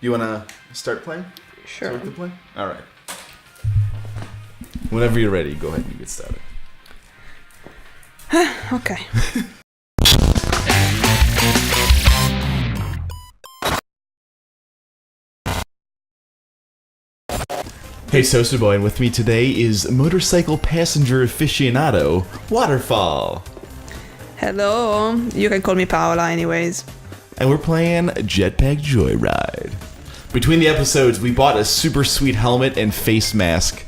You want to start playing? Sure. Start the play? All right. Whenever you're ready, go ahead and get started. Okay. Hey, ToasterBoy, and with me today is motorcycle passenger aficionado, Waterfall. Hello. You can call me Paola anyways. And we're playing Jetpack Joyride. Between the episodes, we bought a super sweet helmet and face mask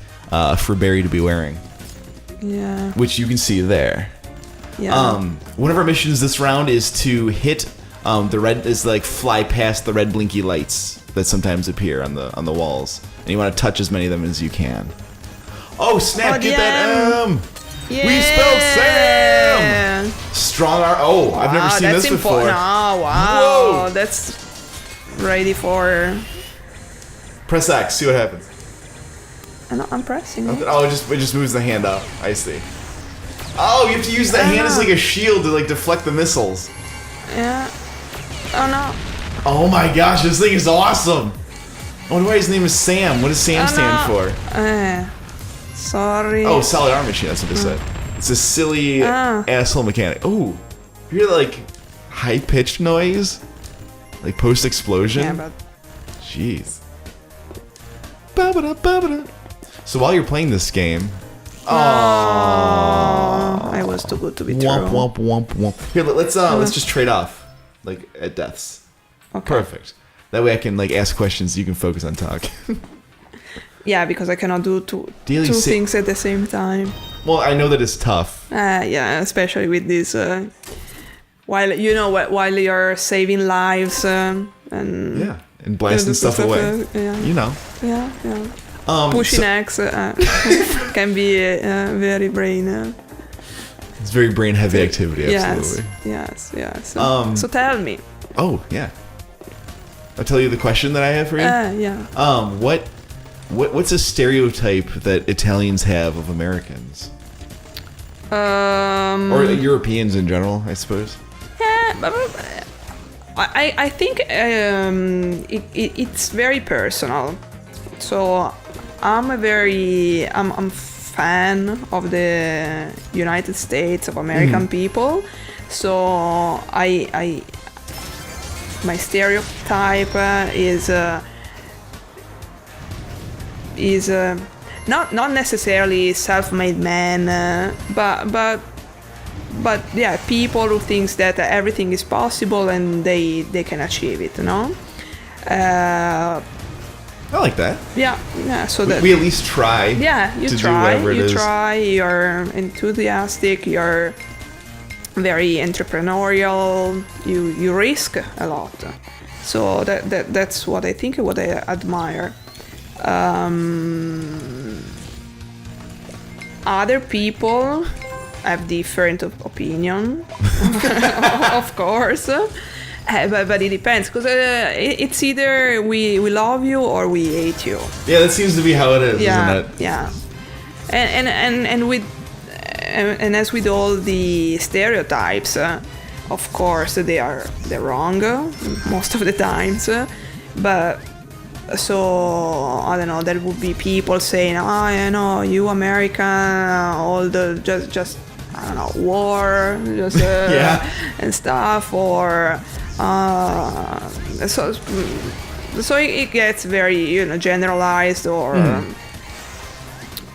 for Barry to be wearing. Yeah. Which you can see there. Yeah. One of our missions this round is to hit the red, is like fly past the red blinky lights that sometimes appear on the walls. And you want to touch as many of them as you can. Oh snap, get that M! Yeah. We spelled Sam! Strong R. Oh, I've never seen this before. No, wow. Whoa. That's ready for... Press X, see what happens. I'm pressing it. Oh, it just moves the hand up. I see. Oh, you have to use that hand as like a shield to like deflect the missiles. Yeah. Oh no. Oh my gosh, this thing is awesome. I wonder why his name is Sam. What does Sam stand for? Sorry. Oh, solid arm machine, that's what they said. It's a silly asshole mechanic. Oh, you hear like high-pitched noise? Like post-explosion? Yeah, but... Jeez. Ba-ba-da-ba-ba-da. So while you're playing this game... I was too good to be true. Womp, womp, womp, womp. Here, let's just trade off, like, at deaths. Okay. Perfect. That way I can, like, ask questions, you can focus on talk. Yeah, because I cannot do two things at the same time. Well, I know that it's tough. Yeah, especially with this. While you're saving lives and blasting stuff away. You know. Yeah. Pushing X can be very brain. It's very brain heavy activity. Absolutely. Yes. So tell me. Oh yeah. I'll tell you the question that I have for you. Yeah. What's a stereotype that Italians have of Americans? Or Europeans in general, I suppose. Yeah, but I think it's very personal. So I'm fan of the United States of American people. So my stereotype is not necessarily self-made man, but yeah, people who thinks that everything is possible and they can achieve it, you know. I like that. Yeah. So that we at least try. Yeah, you try. You try. You're enthusiastic. You're very entrepreneurial. You risk a lot. So that's what I think. What I admire. Other people have different opinion, of course. But it depends, because it's either we love you or we hate you. Yeah, that seems to be how it is, isn't it? Yeah. And as with all the stereotypes, of course they're wrong most of the times. But so I don't know. There would be people saying, you American, all the just I don't know, war, just and stuff, or so it gets very generalized, or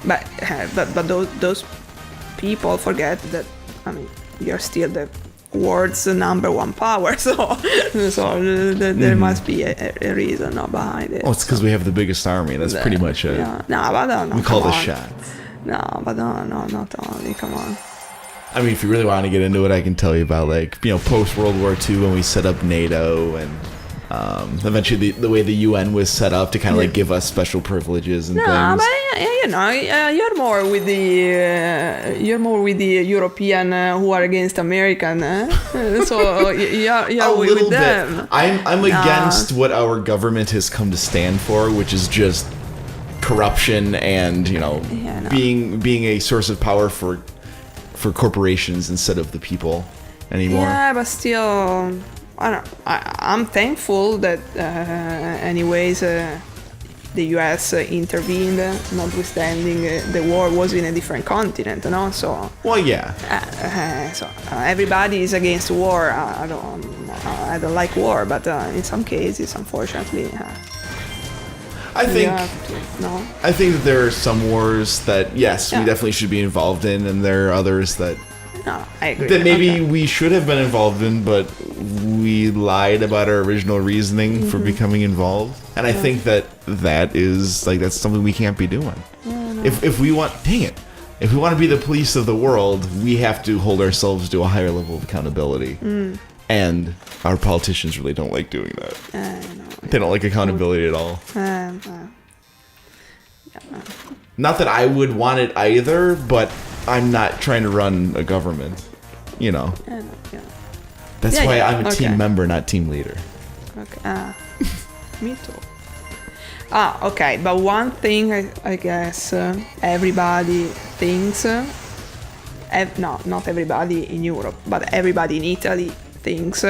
but those people forget that you're still the world's #1 power, so there must be a reason behind it. Oh, it's because we have the biggest army. That's pretty much it. Yeah. No, but no, we call the shots. No, but no, not only. Come on. I mean, if you really want to get into it, I can tell you about, post World War II when we set up NATO, and eventually the way the UN was set up to kind of give us special privileges and things. No, but you're more with the European who are against American. So you're with them. Bit. I'm against what our government has come to stand for, which is just corruption and being a source of power for corporations instead of the people anymore. Yeah, but still, I don't know. I'm thankful that, anyways, the U.S. Intervened, notwithstanding the war was in a different continent, no? So. Well, yeah. Everybody is against war. I don't like war, but in some cases, unfortunately, I think no. I think that there are some wars that yes, we Yeah. definitely should be involved in, and there are others that No, I agree. that maybe Okay. we should have been involved in, but we lied about our original reasoning for becoming involved. And I think that is like that's something we can't be doing. If we want, dang it, if we want to be the police of the world, we have to hold ourselves to a higher level of accountability. And our politicians really don't like doing that. They don't like accountability at all. Not that I would want it either, but I'm not trying to run a government. You know. That's Yeah, why yeah, I'm a okay. team member, not team leader. Okay. Me too. Okay. But one thing I guess everybody thinks. No, not everybody in Europe, but everybody in Italy thinks.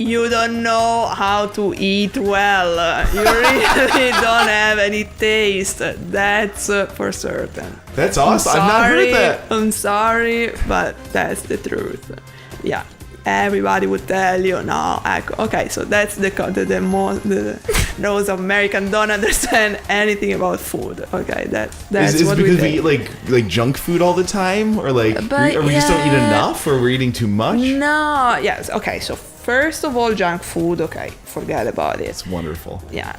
You don't know how to eat well. You really don't have any taste. That's for certain. That's awesome. I've not heard that. I'm sorry, but that's the truth. Yeah, everybody would tell you, no, okay, so that's those Americans don't understand anything about food. Okay, that's Is what it we because we think. eat like junk food all the time, or like, But or we just don't eat yeah. enough, or we're eating too much? No, yes, okay, so first of all, junk food, okay, forget about it. It's wonderful. Yeah.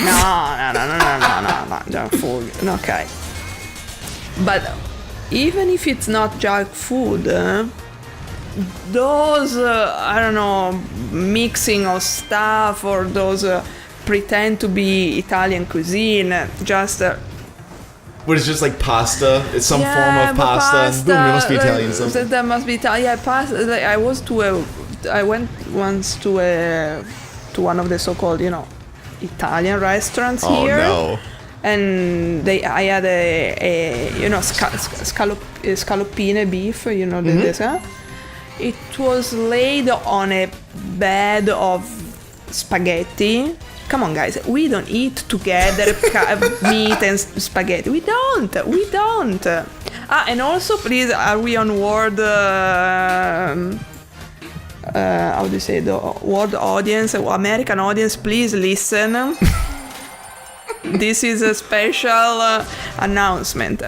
No, junk food. Okay. But even if it's not junk food, those, I don't know, mixing of stuff or those pretend to be Italian cuisine, just... What is just like pasta? It's some yeah, form of but pasta. And boom, it must be Italian. Like, Something. that must be Italian. Yeah, pasta. Like, I went once to one of the so-called, Italian restaurants Oh here. no. And I had a scallopine beef, this, It was laid on a bed of spaghetti. Come on, guys, we don't eat together meat and spaghetti. We don't. And also, please, are we on Word? How do you say, the world audience, American audience? Please listen. This is a special announcement.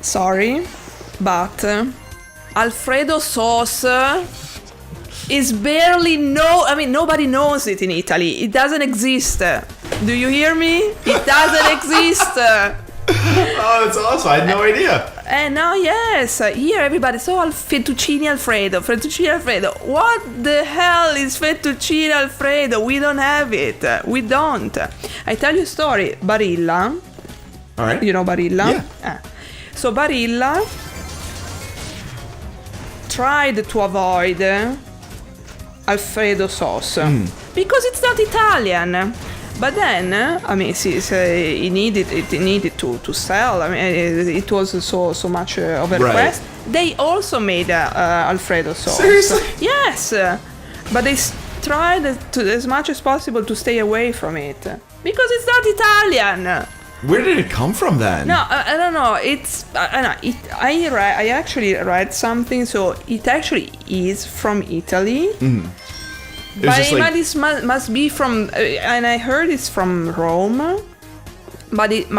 Sorry, but Alfredo sauce is barely nobody knows it in Italy. It doesn't exist. Do you hear me? It doesn't exist. Oh, that's awesome. I had no idea. And now, yes, here everybody saw fettuccine Alfredo. What the hell is fettuccine Alfredo? We don't have it. We don't. I tell you a story. Barilla. All right. You know Barilla? Yeah. So Barilla tried to avoid Alfredo sauce because it's not Italian. But then, it needed to sell. It was so much of a request. They also made Alfredo sauce. Seriously? Yes, but they tried as much as possible to stay away from it because it's not Italian. Where did it come from then? No, I don't know. I actually read something, so it actually is from Italy. But it must be from, and I heard it's from Rome, but it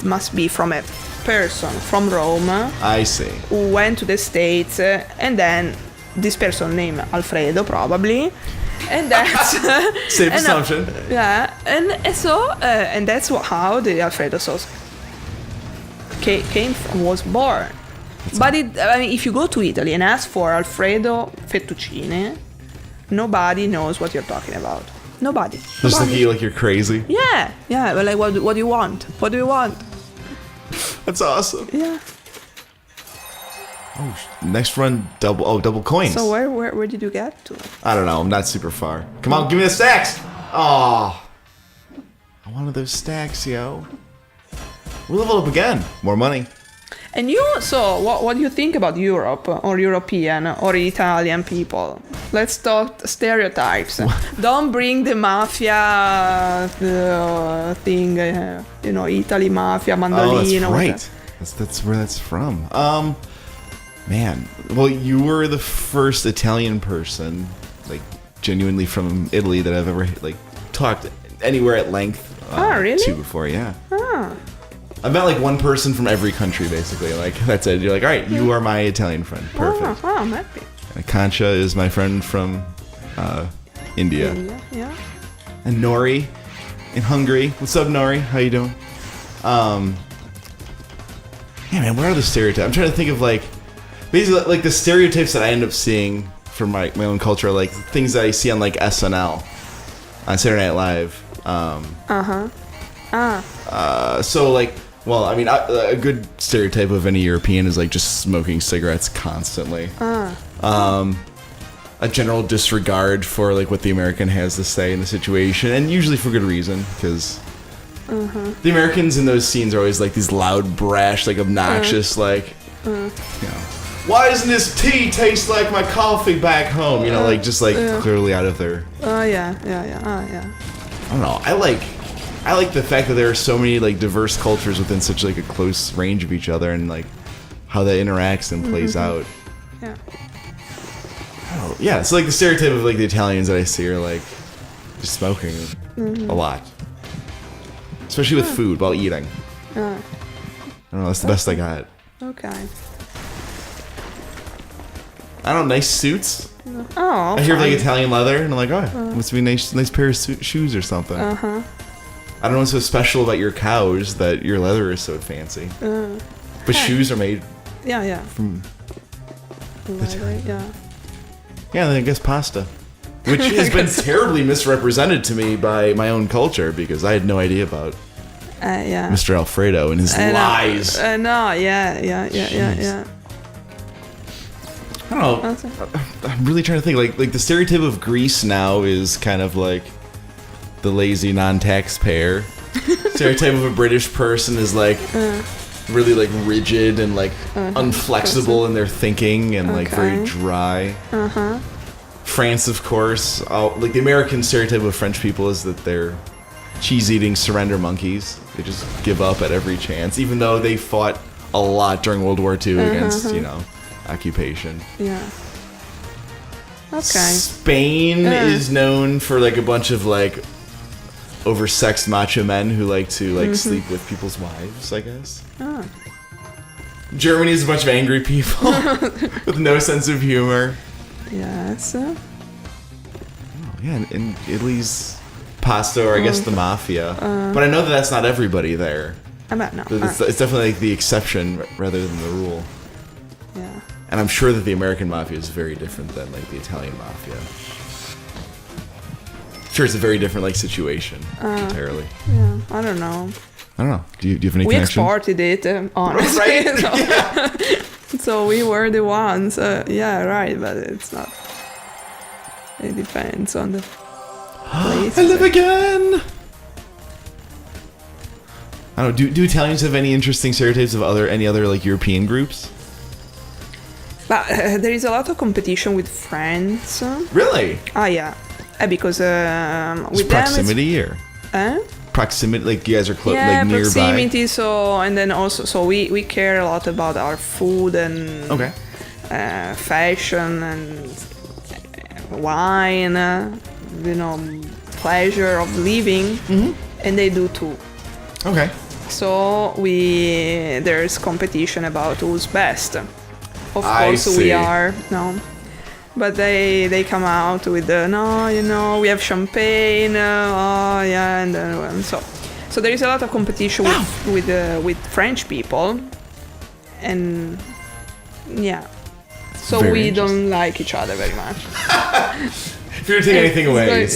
must be from a person from Rome. I see. Who went to the States, and then this person named Alfredo probably, and that's Safe assumption. Yeah, and so and that's how the Alfredo sauce was born. But if you go to Italy and ask for Alfredo fettuccine, nobody knows what you're talking about. Nobody. Just look at you like you're crazy. Yeah. But like, what do you want? What do you want? That's awesome. Yeah. Oh, next run double coins. So where did you get to? I don't know. I'm not super far. Come on, give me the stacks. Oh, I wanted those stacks, yo. We'll level up again. More money. And so what do you think about Europe or European or Italian people? Let's talk stereotypes. Don't bring the mafia thing, Italy mafia, mandolino. Oh, that's right. That's where that's from. Man, well, you were the first Italian person, like, genuinely from Italy that I've ever, like, talked anywhere at length really? to before, yeah. I've met, like, one person from every country, basically. Like, that's it. You're like, all right, you are my Italian friend. Perfect. Oh, I'm happy. And Concha is my friend from India. Yeah. And Nori in Hungary. What's up, Nori? How you doing? Yeah, man, what are the stereotypes? I'm trying to think of, like, basically, like, the stereotypes that I end up seeing from my own culture are, like, things that I see on, like, SNL, on Saturday Night Live. So, like, well, I mean, a good stereotype of any European is, like, just smoking cigarettes constantly. A general disregard for, like, what the American has to say in the situation, and usually for good reason, because the Americans in those scenes are always, like, these loud, brash, like, obnoxious, like, you know, why doesn't this tea taste like my coffee back home? You know, like, just, like, clearly out of their... Yeah. I don't know. I like the fact that there are so many, like, diverse cultures within such, like, a close range of each other, and, like, how that interacts and plays out. Yeah. Oh, yeah, so, like, the stereotype of, like, the Italians that I see are, like, just smoking a lot. Especially with food while eating. I don't know, that's the best I got. Okay. I don't know, nice suits. Oh, I hear, like, Italian leather, and I'm like, oh, must be a nice pair of shoes or something. I don't know what's so special about your cows that your leather is so fancy. But shoes are made from Italian. Yeah, then I guess pasta. Which has been terribly misrepresented to me by my own culture, because I had no idea about Mr. Alfredo and his lies. No, yeah. I don't know. I'm really trying to think. Like the stereotype of Greece now is kind of like the lazy non-taxpayer. Stereotype of a British person is like really like rigid and like unflexible in their thinking and like very dry. France, of course, like the American stereotype of French people is that they're cheese-eating surrender monkeys. They just give up at every chance, even though they fought a lot during World War II against, occupation. Yeah. Okay. Spain is known for like a bunch of like oversexed macho men who like to like sleep with people's wives, I guess. Germany is a bunch of angry people with no sense of humor. Yes. Oh, yeah, and Italy's pasta, or I guess the mafia. But I know that that's not everybody there. I bet no. It's definitely like the exception rather than the rule. Yeah. And I'm sure that the American mafia is very different than like the Italian mafia. I'm sure it's a very different like situation entirely. Yeah, I don't know. Do you have any We connection? exported it, honestly. Right? So we were the ones. Yeah, right, but it's not. It depends on the place. I live again! I don't know, do Italians have any interesting stereotypes of any other like European groups? But there is a lot of competition with friends. Really? Yeah. Because with proximity them or? Proximity, like you guys are close, yeah, like nearby. proximity. So and then also, so we care a lot about our food and fashion and wine. Pleasure of living, and they do too. Okay. So there's competition about who's best. Of course, we are but they come out with we have champagne. And then so there is a lot of competition with French people, and so very we don't like each other very much. If you're taking anything away,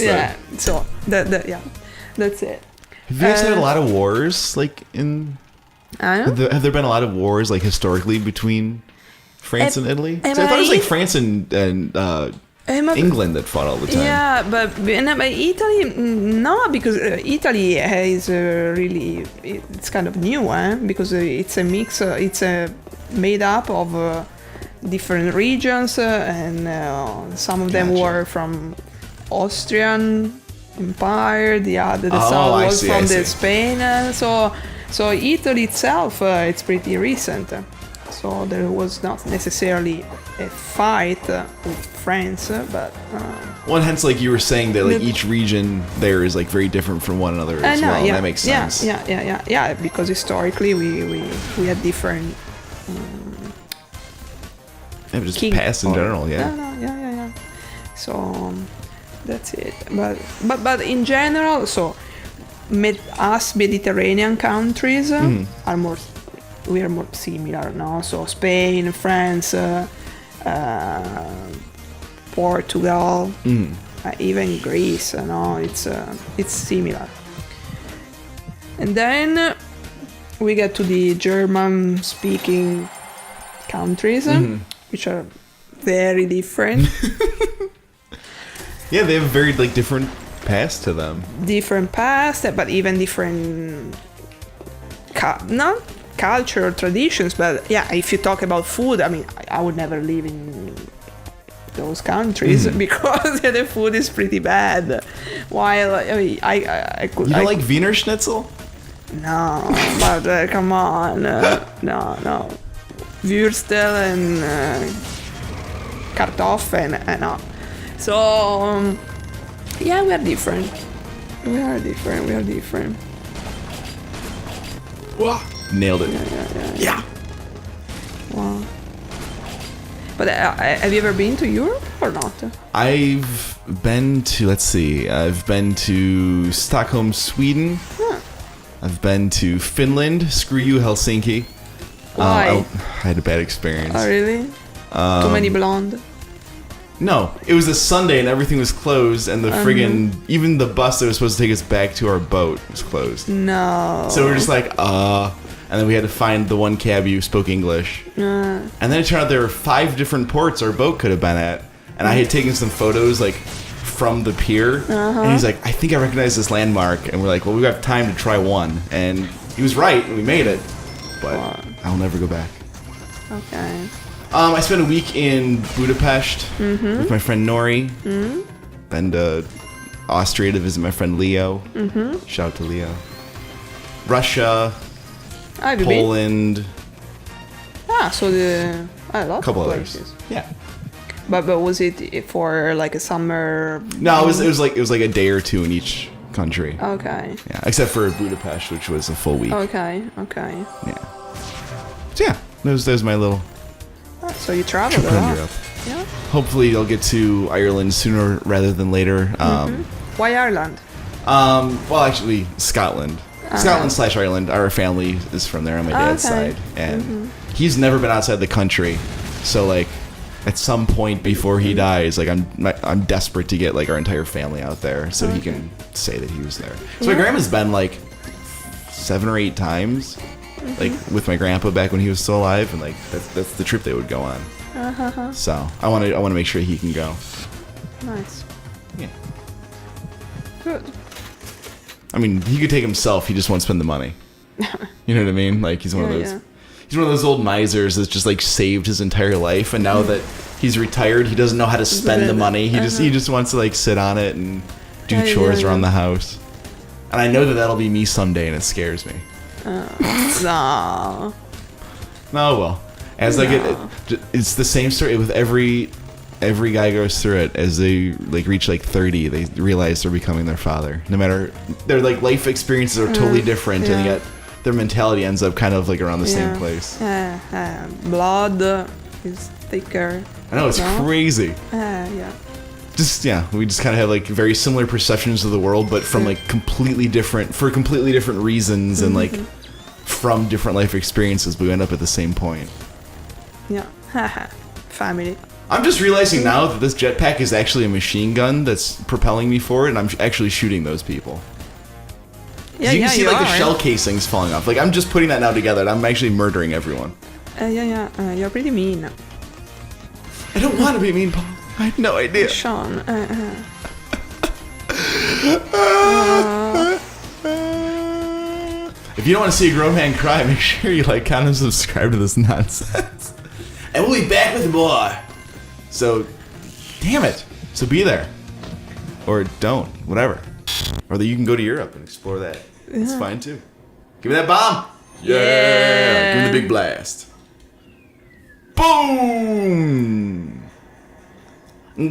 so that's it. Have you guys had a lot of wars, like in? Have there been a lot of wars, like historically, between France and Italy? I thought it was like France and England that fought all the time. Yeah, but Italy, no, because Italy is really, it's kind of new, because it's a mix. It's a made up of different regions, and some of them Gotcha. were from Austrian Empire. The Oh, some I was see, from I the see. Spain. So Italy itself, it's pretty recent. So there was not necessarily a fight with France, but Well, and hence, like you were saying, that like The- each region there is like very different from one another as no, well. yeah, That makes sense. Yeah. Because historically we had different Yeah, but just king past in or- general, yeah. Yeah. So that's it. But in general, so us Mediterranean countries are more. We are more similar, no? So Spain, France, Portugal, even Greece, no? It's similar. And then we get to the German-speaking countries, which are very different. Yeah, they have very like different past to them. Different past, but even different not culture or traditions, but yeah, if you talk about food, I mean, I would never live in those countries because the food is pretty bad. While I mean, I could. You don't I like Wiener Schnitzel? No, but come on, no. Würstel and Kartoffeln, no. So yeah, we are different. We are different. Nailed it. Yeah. Wow. But have you ever been to Europe or not? I've been to, let's see, I've been to Stockholm, Sweden. Huh. I've been to Finland. Screw you, Helsinki. Why? I had a bad experience. Oh, really? Too many blonde? No, it was a Sunday and everything was closed, and the friggin' even the bus that was supposed to take us back to our boat was closed. No. So we were just like, and then we had to find the one cabbie who spoke English. And then it turned out there were 5 different ports our boat could have been at, and I had taken some photos like from the pier, and he's like, I think I recognize this landmark, and we're like, well, we have time to try one, and he was right, and we made it, but I'll never go back. Okay. I spent a week in Budapest with my friend Nori. Been to Austria to visit my friend Leo. Shout out to Leo. Russia, Have you been? Poland, So a lot a couple of others. places. Yeah. But was it for like a summer? No, it was like a day or two in each country. Okay. Yeah, except for Budapest, which was a full week. Okay. Yeah. So yeah, that was my little So you traveled trip a around lot. Europe. Yeah. Hopefully, I'll get to Ireland sooner rather than later. Why Ireland? Well, actually, Scotland. Scotland/Ireland. Our family is from there on my dad's Okay. side, and he's never been outside the country. So, like, at some point before he dies, like, I'm desperate to get like our entire family out there so he can say that he was there. So my grandma's been like 7 or 8 times, like with my grandpa back when he was still alive, and like that's the trip they would go on. So I want to make sure he can go. Nice. Yeah. Good. I mean, he could take himself. He just won't spend the money. You know what I mean? Like he's one of those. Yeah. He's one of those old misers that's just like saved his entire life, and now that he's retired, he doesn't know how to spend the money. He just wants to like sit on it and do chores around the house. And I know that that'll be me someday, and it scares me. No. Oh well. As I get, it's the same story with every guy goes through it. As they like reach like 30, they realize they're becoming their father. No matter their like life experiences are totally different, and yet their mentality ends up kind of like around the same place. Blood is thicker. I know, it's crazy. Yeah. We just kind of have like very similar perceptions of the world, but from like completely different reasons, and like from different life experiences, but we end up at the same point. Yeah. Family. I'm just realizing now that this jetpack is actually a machine gun that's propelling me forward, and I'm actually shooting those people. Yeah, You can see like the are. shell casings falling off. Like I'm just putting that now together, and I'm actually murdering everyone. You're pretty mean. I don't want to be mean, Paul. I had no idea. Sean. If If you don't want to see a grown man cry, make sure you like, comment, and subscribe to this nonsense. And we'll be back with more. So, damn it. So be there. Or don't. Whatever. Or that you can go to Europe and explore that. It's fine too. Give me that bomb. Yeah. Give me the big blast. Boom.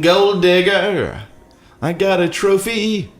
Gold digger. I got a trophy.